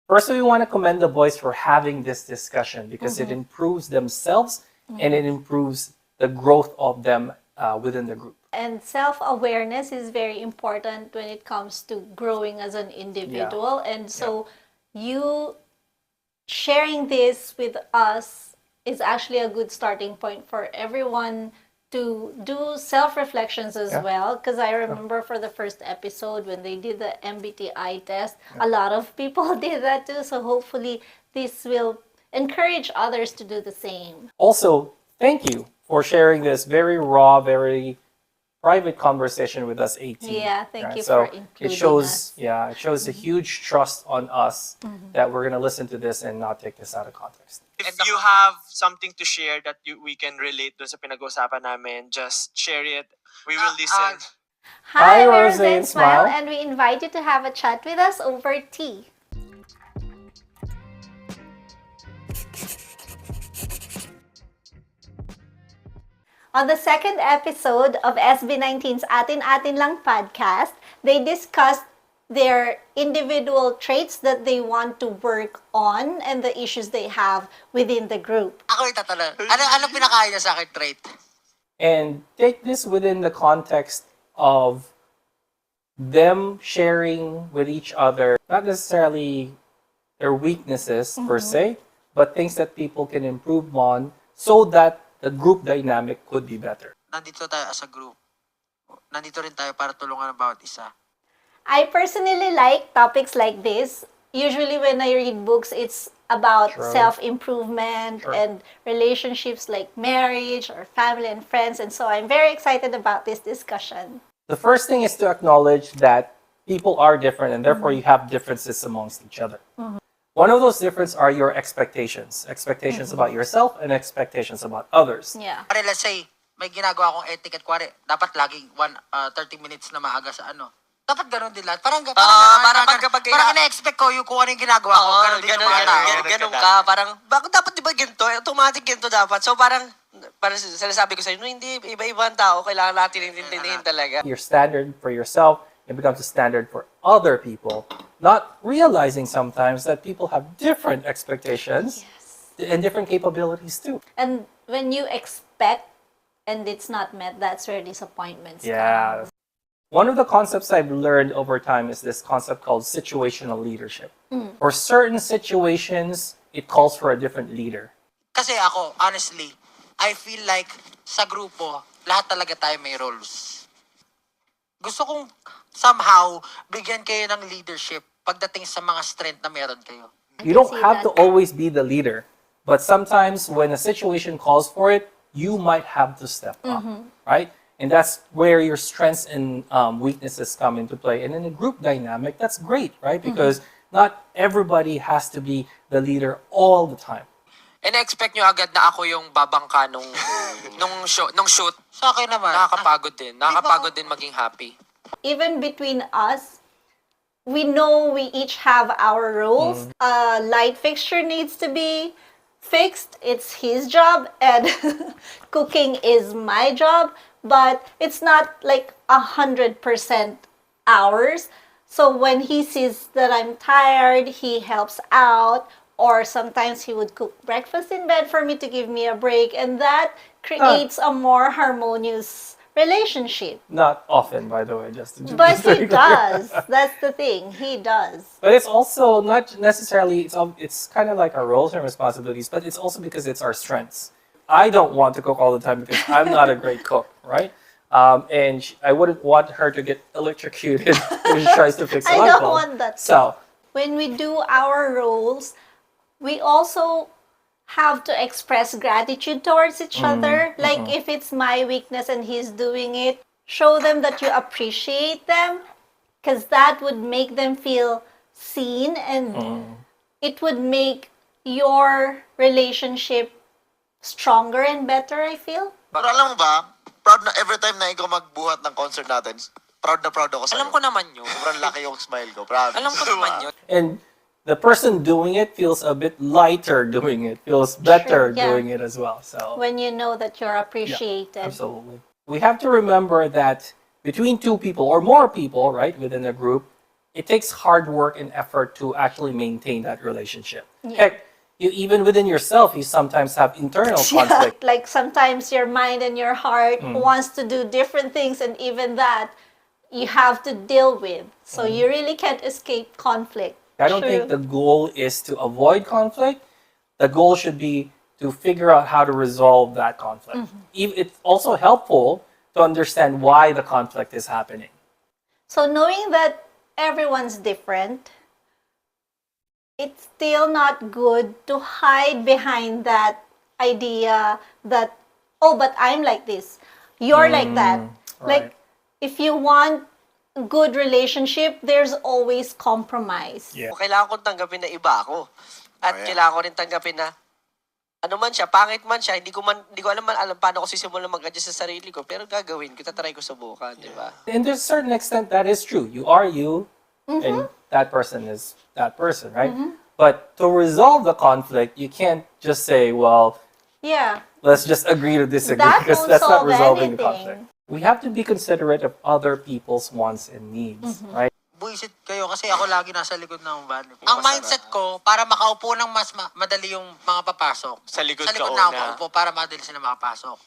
First, we want to commend the boys for having this discussion because it improves themselves and it improves the growth of them within the group. And self-awareness is very important when it comes to growing as an individual. And so you sharing this with us is actually a good starting point for everyone to do self-reflections as well. Because I remember for the first episode when they did the MBTI test, a lot of people did that too. So hopefully this will encourage others to do the same. Also, thank you for sharing this very raw, very private conversation with us, ATin. Yeah, thank you so for including it shows, us. Yeah, it shows a huge trust on us that we're gonna listen to this and not take this out of context. If you have something to share that we can relate to sa pinag-usapan namin, just share it. We will listen. Hi, Hi, we're Rose and Smile. and we invite you to have a chat with us over tea. On the second episode of SB19's Atin Lang podcast, they discussed their individual traits that they want to work on and the issues they have within the group. Ako itatanong, ano pinakain niya sa akin trait? And take this within the context of them sharing with each other, not necessarily their weaknesses per se, but things that people can improve on so that the group dynamic could be better. Nandito tayo as a group. Nandito rin tayo para tulungan ang bawat isa. I personally like topics like this. Usually when I read books, it's about self-improvement and relationships like marriage or family and friends. And so I'm very excited about this discussion. The first thing is to acknowledge that people are different and therefore you have differences amongst each other. One of those differences are your expectations. Expectations about yourself and expectations about others. Yeah. Pare, let's say, may ginagawa akong etiquette. Kuwari, dapat laging 30 minutes na maaga sa ano. Dapat ganun din lahat. Parang ina-expect ko yung kung ano yung ginagawa ko. Ganun din yung mga tao. Ganun ka. Parang, bakit dapat di ba ginto? Automatic ginto dapat. So parang sinasabi ko sa'yo, no, hindi, iba-iba ang tao. Kailangan natin intindihin talaga. Your standard for yourself, it becomes a standard for other people. Not realizing sometimes that people have different expectations and different capabilities too. And when you expect and it's not met, that's where disappointments Yeah. come. One of the concepts I've learned over time is this concept called situational leadership. For certain situations, it calls for a different leader. Kasi ako, honestly, I feel like sa grupo, lahat talaga tayo may roles. Gusto kong somehow bigyan kayo ng leadership pagdating sa mga strength na meron kayo. You don't have to always be the leader, but sometimes when a situation calls for it, you might have to step up, right? And that's where your strengths and weaknesses come into play. And in a group dynamic, that's great, right? Because not everybody has to be the leader all the time. And expect nyo agad na ako yung babangka nung shoot. Sa akin naman. Nakakapagod din. Nakakapagod din maging happy. Even between us, we know we each have our roles. A light fixture needs to be fixed. It's his job, and cooking is my job. But it's not like 100% ours. So when he sees that I'm tired, he helps out. Or sometimes he would cook breakfast in bed for me to give me a break. And that creates a more harmonious relationship. Not often, by the way, just to be But very he clear. does. That's the thing. He does. But it's also not necessarily, it's kind of like our roles and responsibilities, but it's also because it's our strengths. I don't want to cook all the time because I'm not a great cook, right? And I wouldn't want her to get electrocuted when she tries to fix a I light don't bulb. want that. So, When we do our roles, we also have to express gratitude towards each other. Like if it's my weakness and he's doing it, show them that you appreciate them, because that would make them feel seen and it would make your relationship stronger and better, I feel. Pero alam mo ba, proud na every time na ikaw magbuhat ng concert natin, proud na proud ako sa'yo. Alam ko naman yun. Sobrang laki yung smile ko, proud. Alam ko naman yun. and the person doing it feels a bit lighter doing it, feels better yeah. doing it as well. So, When you know that you're appreciated. absolutely. We have to remember that between two people or more people, right, within a group, it takes hard work and effort to actually maintain that relationship. Heck, you even within yourself, you sometimes have internal conflict. Like sometimes your mind and your heart wants to do different things, and even that you have to deal with. So you really can't escape conflict. I don't think the goal is to avoid conflict. The goal should be to figure out how to resolve that conflict. It's also helpful to understand why the conflict is happening. So knowing that everyone's different, it's still not good to hide behind that idea that, oh, but I'm like this, you're like that. Right. Like, if you want a good relationship, there's always compromise. Yeah. Kailangan ko tanggapin na iba ako. At Oh, yeah. kailangan ko rin tanggapin na ano man siya, pangit man siya, hindi ko alam paano ko sisimulan mag-adjust sa sarili ko, pero gagawin ko, tatry ko subukan, di ba? And to a certain extent, that is true. You are you, and that person is that person, right? But to resolve the conflict, you can't just say, well, Yeah. let's just agree to disagree, That because won't that's not solve resolving the anything. conflict. We have to be considerate of other people's wants and needs, right? Buisit kayo kasi ako lagi nasa likod ng van. Ang mindset ko, para makaupo ng mas madali yung mga papasok. Sa likod ka na ako una. paupo para madali sila makapasok.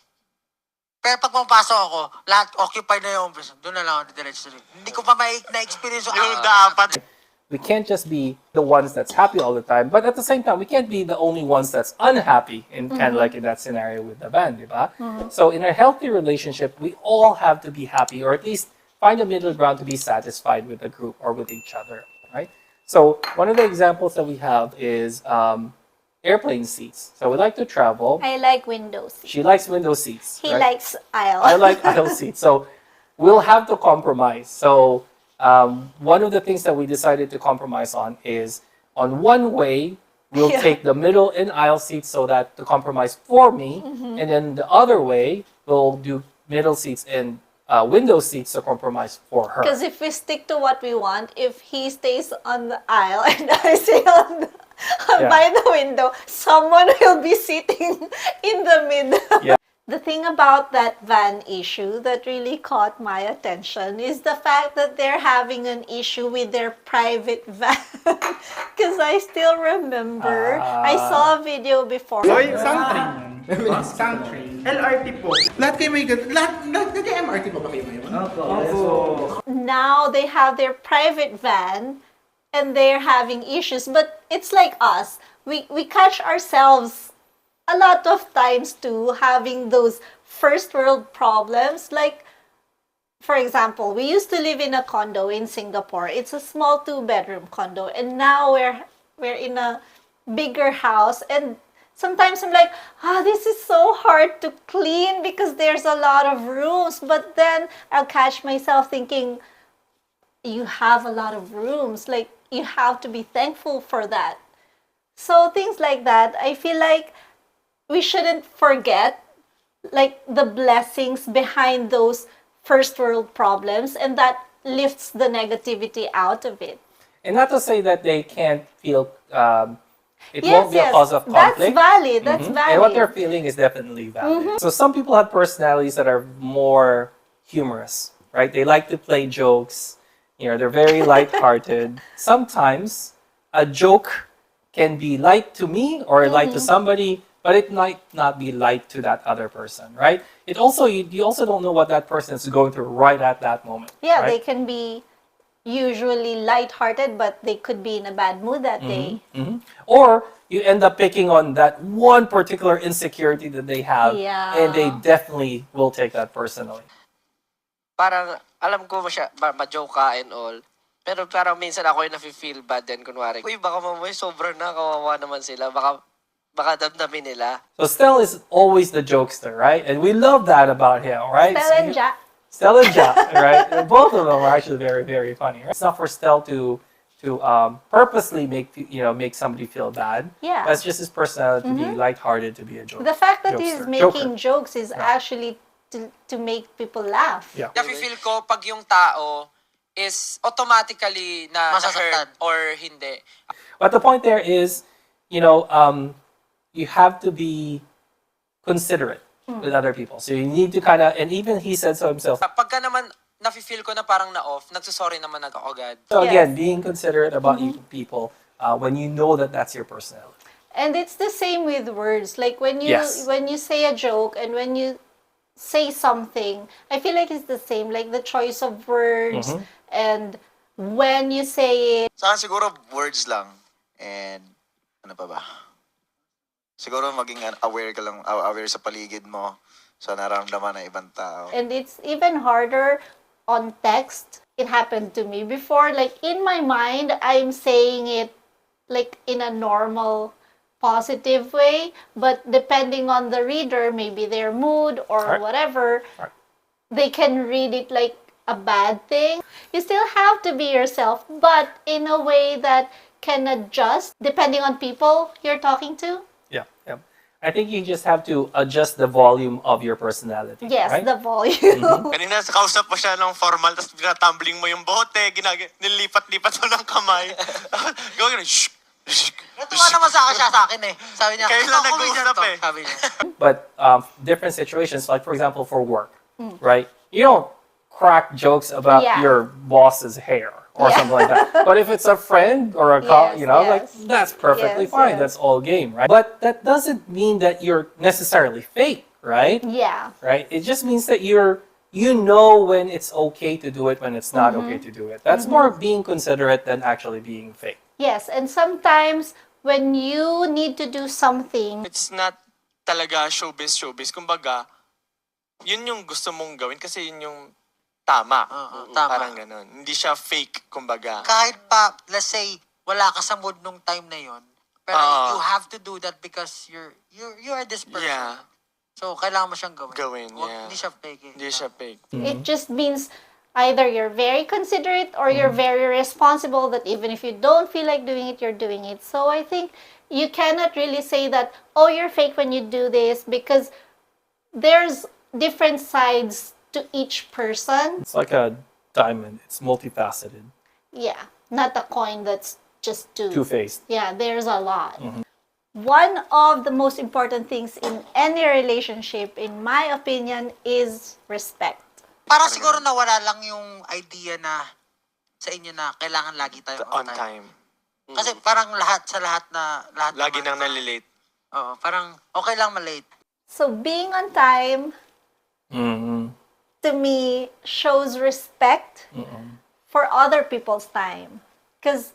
Pero pag pumapasok ako, lahat occupied na yung office. Doon na lang ako diretso. Hindi ko pa na-experience Yung dapat. We can't just be the ones that's happy all the time, but at the same time, we can't be the only ones that's unhappy, in kind of like in that scenario with the band, diba? So in a healthy relationship, we all have to be happy, or at least find a middle ground to be satisfied with the group or with each other, right? So one of the examples that we have is airplane seats. So we like to travel. I like windows. She likes window seats. He right? likes aisle. I like aisle seats. So we'll have to compromise. So one of the things that we decided to compromise on is on one way, we'll Yeah. take the middle and aisle seats so that to compromise for me. And then the other way, we'll do middle seats and window seats to compromise for her. Because if we stick to what we want, if he stays on the aisle and I stay on by the window, someone will be sitting in the middle. Yeah. The thing about that van issue that really caught my attention is the fact that they're having an issue with their private van. Because I still remember, I saw a video before. Soy, Soundtrain. Soundtrain. LRT po. Lahat kayo may lahat nag-MRT pa ba kayo ngayon? Opo. Now they have their private van and they're having issues, but it's like us. We catch ourselves a lot of times too having those first world problems. Like, for example, we used to live in a condo in Singapore. It's a small 2-bedroom condo, and now we're in a bigger house, and sometimes I'm like, this is so hard to clean because there's a lot of rooms. But then I'll catch myself thinking, you have a lot of rooms. Like, you have to be thankful for that. So things like that, I feel like we shouldn't forget like the blessings behind those first world problems, and that lifts the negativity out of it. And not to say that they can't feel, it won't be a cause of conflict. That's valid. That's valid. And what they're feeling is definitely valid. So some people have personalities that are more humorous, right? They like to play jokes. They're very lighthearted. Sometimes a joke can be light to me or light to somebody, but it might not be light to that other person, right? It also, you also don't know what that person is going through right at that moment. Yeah, right? they can be usually lighthearted, but they could be in a bad mood that day. Or you end up picking on that one particular insecurity that they have, Yeah. and they definitely will take that personally. Parang, alam ko ma-joke ka and all. Pero parang minsan ako yung nafe-feel bad din, kunwari. Uy, baka mamaya sobrang na, kawawa naman sila. Baka damdamin nila. So Stel is always the jokester, right? And we love that about him, right? Stella and Jack. Stel and Jack, right? And both of them are actually very, very funny. Right? It's not for Stel to purposely make somebody feel bad. Yeah. That's just his personality to be lighthearted, to be a joker. The fact that he's jokester. making jokes is actually to make people laugh. Yeah. Nafe-feel ko pag yung tao is automatically na Masasaktan. hurt or hindi. But the point there is, you have to be considerate with other people. So you need to and even he said so himself. Pagka naman nafe-feel ko na parang na-off, nagsusorry naman ako agad. So Yes. again, being considerate about you people when you know that that's your personality. And it's the same with words. Like when Yes. you say a joke and when you say something, I feel like it's the same. Like the choice of words and when you say it. Saka siguro words lang. And ano pa ba? Siguro maging aware ka lang, aware sa paligid mo, sa nararamdaman ng ibang tao. And it's even harder on text. It happened to me before. Like in my mind, I'm saying it like in a normal, positive way. But depending on the reader, maybe their mood or Alright. whatever, Alright. they can read it like a bad thing. You still have to be yourself, but in a way that can adjust depending on people you're talking to. Yeah, yeah. I think you just have to adjust the volume of your personality. Yes, right? the volume. Kanina kausap mo siya ng formal, tapos pinatumbling mo yung bote, nilipat-lipat mo ng kamay. Gawin shh. Natuwa naman sa akin eh. Sabi niya, Kailan "Ikaw, nag-uusap comedian to." eh. Sabi niya. But different situations, like for example, for work, right? You don't crack jokes about Yeah. your boss's hair or Yeah. something like that. But if it's a friend or a Yes, like yes. that's perfectly Yes, fine. yes. That's all game, right? But that doesn't mean that you're necessarily fake, right? Yeah. Right? It just means that you know when it's okay to do it, when it's not okay to do it. That's more being considerate than actually being fake. Yes, and sometimes when you need to do something, It's not talaga showbiz. Kumbaga, yun yung gusto mong gawin kasi yun yung tama. Tama. Parang ganun. Hindi siya fake, kumbaga. Kahit pa, let's say, wala ka sa mood nung time na yon, pero you have to do that because you are this person. Yeah. So, kailangan mo siyang gawin. Yeah. Hindi siya fake eh. Hindi siya fake. it just means either you're very considerate or you're very responsible that even if you don't feel like doing it, you're doing it. So I think you cannot really say that, oh, you're fake when you do this, because there's different sides to each person. It's like a diamond. It's multifaceted, Yeah, not a coin that's just two. two-faced. Yeah, there's a lot. One of the most important things in any relationship, in my opinion, is respect. Parang siguro nawala lang yung idea na sa inyo na kailangan lagi tayo On time. Kasi parang lahat Lagi naman. nang nalilate. Oo, parang okay lang malate. So being on time, to me, shows respect for other people's time. Because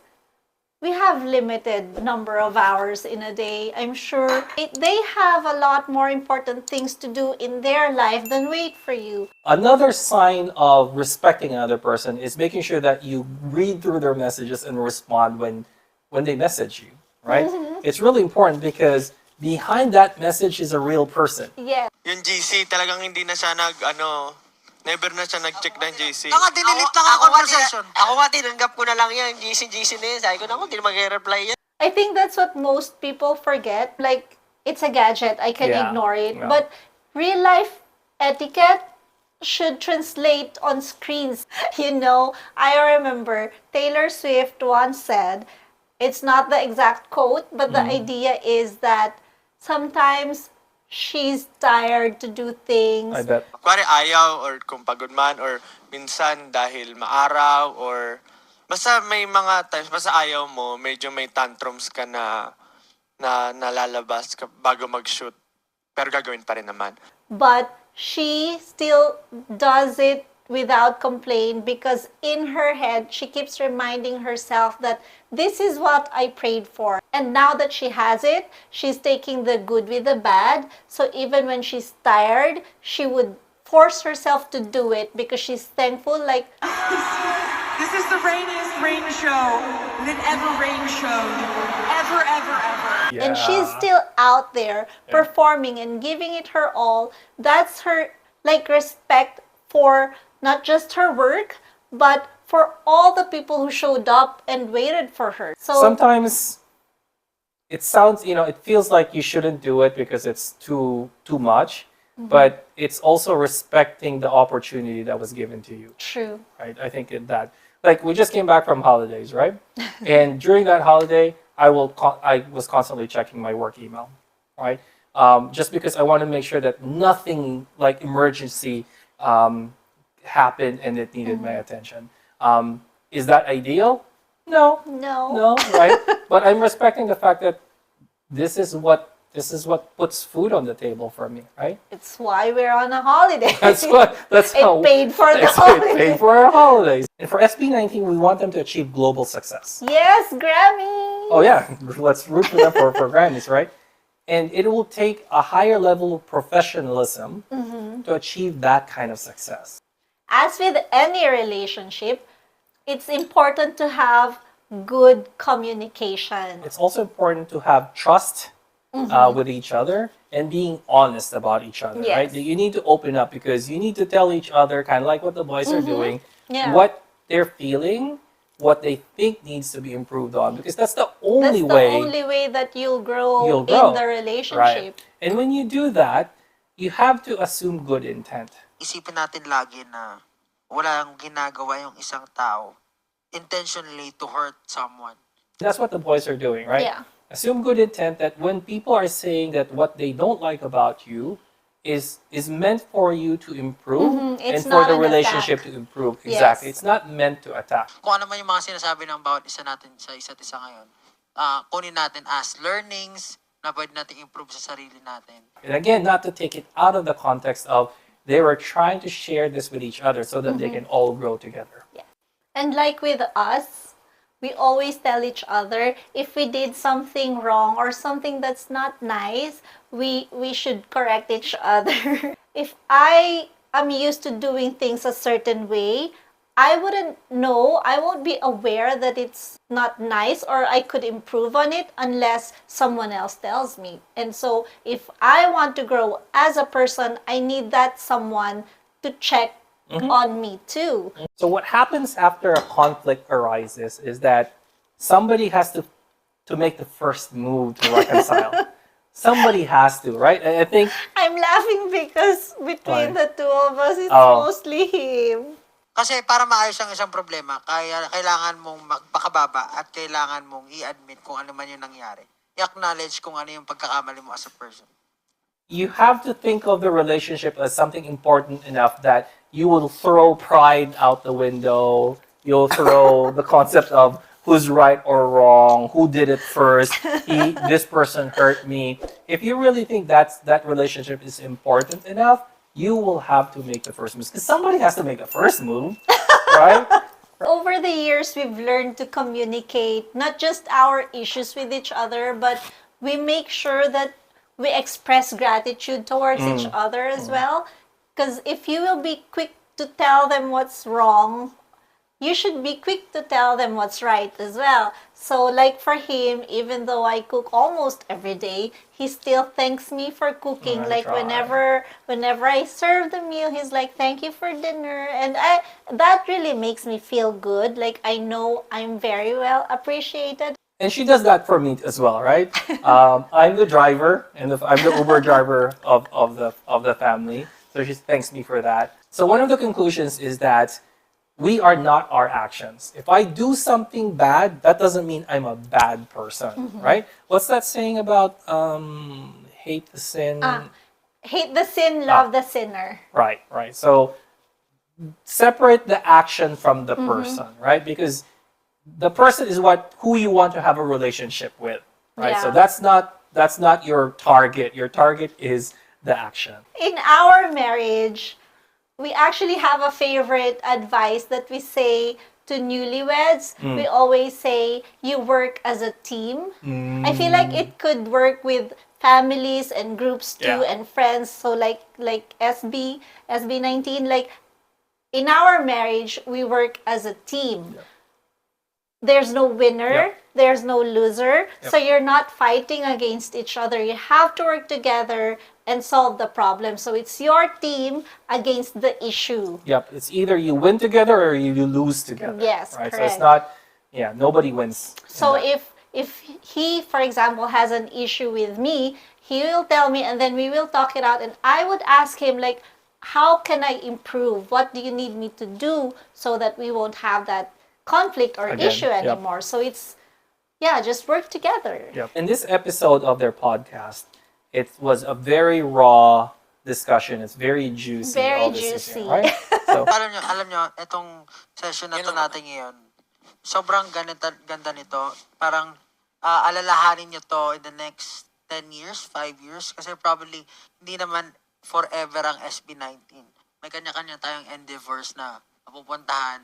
we have limited number of hours in a day. I'm sure they have a lot more important things to do in their life than wait for you. Another sign of respecting another person is making sure that you read through their messages and respond when they message you, right? It's really important because behind that message is a real person. Yeah. Yung GC, talagang hindi na siya never na siya nag-check ng GC. Baka dinilit lang ang conversation. Ako nga, tinanggap ko na lang yan. GC na yun. Sabi ko na ako, hindi na mag-reply yan. I think that's what most people forget. Like, it's a gadget. I can Yeah. ignore it. Yeah. But real life etiquette should translate on screens. You know, I remember Taylor Swift once said, it's not the exact quote, but the idea is that sometimes she's tired to do things. I bet. Kuwari ayaw or kung pagod man or minsan dahil maaraw or basta may mga times, basta ayaw mo, medyo may tantrums ka na nalalabas ka bago mag-shoot. Pero gagawin pa rin naman. But she still does it without complaint because in her head, she keeps reminding herself that this is what I prayed for. And now that she has it, she's taking the good with the bad. So even when she's tired, she would force herself to do it because she's thankful, like, This is the rainiest rain show that ever rain showed. Ever. and she's still out there performing and giving it her all. That's her, like, respect for not just her work, but for all the people who showed up and waited for her. So Sometimes it sounds, it feels like you shouldn't do it because it's too much, but it's also respecting the opportunity that was given to you. true. Right? I think that, like, we just came back from holidays, right? And during that holiday, I was constantly checking my work email, right? Just because I want to make sure that nothing like emergency happened and it needed my attention. Is that ideal? No, No. right? But I'm respecting the fact that this is what puts food on the table for me, right? It's why we're on a holiday. That's how It paid for the it holiday. paid for our holidays. And for SB19, we want them to achieve global success. Yes, Grammy. Oh yeah, let's root for them for Grammys, right? And it will take a higher level of professionalism to achieve that kind of success. As with any relationship, it's important to have good communication. It's also important to have trust with each other and being honest about each other, Yes. right? You need to open up because you need to tell each other, kind of like what the boys are doing, Yeah. what they're feeling, what they think needs to be improved on, because that's the only That's the way only way that you'll grow you'll grow. in the relationship. Right. And when you do that, you have to assume good intent. Isipin natin lagi na walang ginagawa yung isang tao intentionally to hurt someone. That's what the boys are doing, right? Yeah. Assume good intent that when people are saying that what they don't like about you is meant for you to improve and It's for not the an relationship attack. to improve. Yes. Exactly. It's not meant to attack. Kung ano man yung mga sinasabi ng bawat isa natin sa isa't isa ngayon, kunin natin as learnings na pwede natin improve sa sarili natin. And again, not to take it out of the context of they were trying to share this with each other so that they can all grow together. And like with us, we always tell each other if we did something wrong or something that's not nice, we should correct each other. If I am used to doing things a certain way, I wouldn't know, I won't be aware that it's not nice or I could improve on it unless someone else tells me. And so if I want to grow as a person, I need that someone to check on me too. So what happens after a conflict arises is that somebody has to make the first move to reconcile. Somebody has to, right? I think I'm laughing because between Why? the two of us, it's Oh. mostly him. Kasi para maayos ang isang problema, kaya kailangan mong magpakababa at kailangan mong i-admit kung ano man yung nangyari. I-acknowledge kung ano yung pagkakamali mo as a person. you have to think of the relationship as something important enough that you will throw pride out the window. You'll throw the concept of who's right or wrong, who did it first, this person hurt me. If you really think that relationship is important enough, you will have to make the first move. Because somebody has to make the first move, right? Over the years, we've learned to communicate not just our issues with each other, but we make sure that we express gratitude towards each other as well. Because if you will be quick to tell them what's wrong, you should be quick to tell them what's right as well. So like for him, even though I cook almost every day, he still thanks me for cooking. I Like try. whenever I serve the meal, he's like, "Thank you for dinner." And that really makes me feel good. Like I know I'm very well appreciated. And she does that for me as well, right? I'm the driver, and I'm the Uber driver of the family. So she thanks me for that. So one of the conclusions is that we are not our actions. If I do something bad, that doesn't mean I'm a bad person, right? What's that saying about hate the sin? Hate the sin, love the sinner. Right. So separate the action from the person, right? Because the person is who you want to have a relationship with, right? So Yeah. that's not your target. Your target is the action. In our marriage, we actually have a favorite advice that we say to newlyweds. We always say, you work as a team. I feel like it could work with families and groups too, Yeah. and friends. So like SB19, like in our marriage, we work as a team. There's no winner, there's no loser. So you're not fighting against each other. You have to work together and solve the problem. So it's your team against the issue. Yep. It's either you win together or you lose together. Yes, right. So correct. it's not. Yeah. Nobody wins. in So that. if he, for example, has an issue with me, he will tell me and then we will talk it out. And I would ask him like, how can I improve? What do you need me to do so that we won't have that conflict or Again, issue yep. anymore? So it's, just work together. Yep. In this episode of their podcast, it was a very raw, discussion. It's very juicy. Very all this is juicy. here, right? So, Alam nyo, itong session na to natin ngayon, sobrang ganda nito. Parang alalahanin nyo to in the next 10 years, 5 years. Kasi probably, hindi naman forever ang SB19. May kanya-kanya tayong endeavors na mapupuntahan.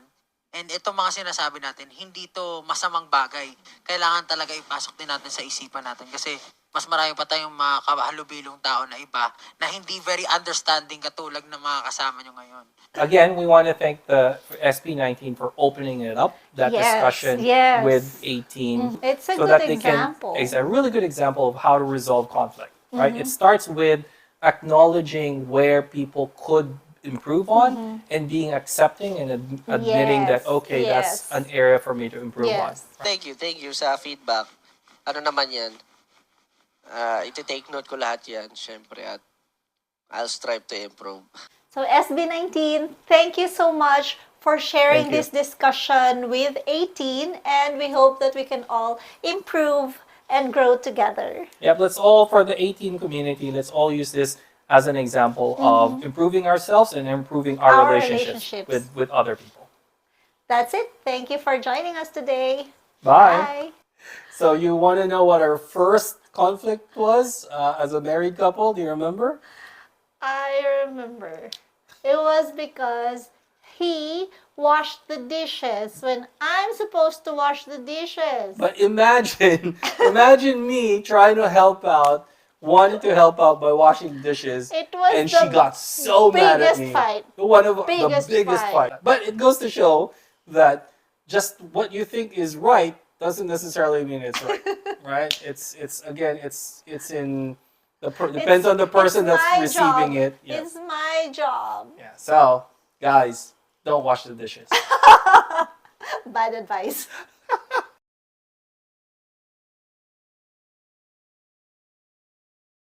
And itong mga sinasabi natin, hindi to masamang bagay. Kailangan talaga ipasok din natin sa isipan natin. Kasi mas marami pa tayong mga kahalubilong tao na iba na hindi very understanding katulad ng mga kasama nyo ngayon. again, we want to thank the SB19 for opening it up, that Yes, discussion yes. with ATin. It's a so good that they example. It's a really good example of how to resolve conflict, right? It starts with acknowledging where people could improve on and being accepting and admitting that, Yes, okay, that's yes. an area for me to improve on. Yes. Thank you sa feedback. Ano naman yan? Iti-take note ko lahat yan, syempre, at I'll strive to improve. So SB19, thank you so much for sharing Thank you. this discussion with ATin, and we hope that we can all improve and grow together. Yep, let's all, for the ATin community, let's all use this as an example of improving ourselves and improving our, Our relationships, relationships. with other people. That's it. Thank you for joining us today. Bye. So you want to know what our first conflict was as a married couple? Do you remember? I remember. It was because he washed the dishes when I'm supposed to wash the dishes. But imagine me trying to help out, wanting to help out by washing dishes, It was and the she got so mad at biggest me. fight. One of Biggest the biggest fight. fight. But it goes to show that just what you think is right doesn't necessarily mean it's right, right? It's in depends on the person it's that's my receiving job. it. Yeah. It's my job. Yeah. So guys, don't wash the dishes. Bad advice.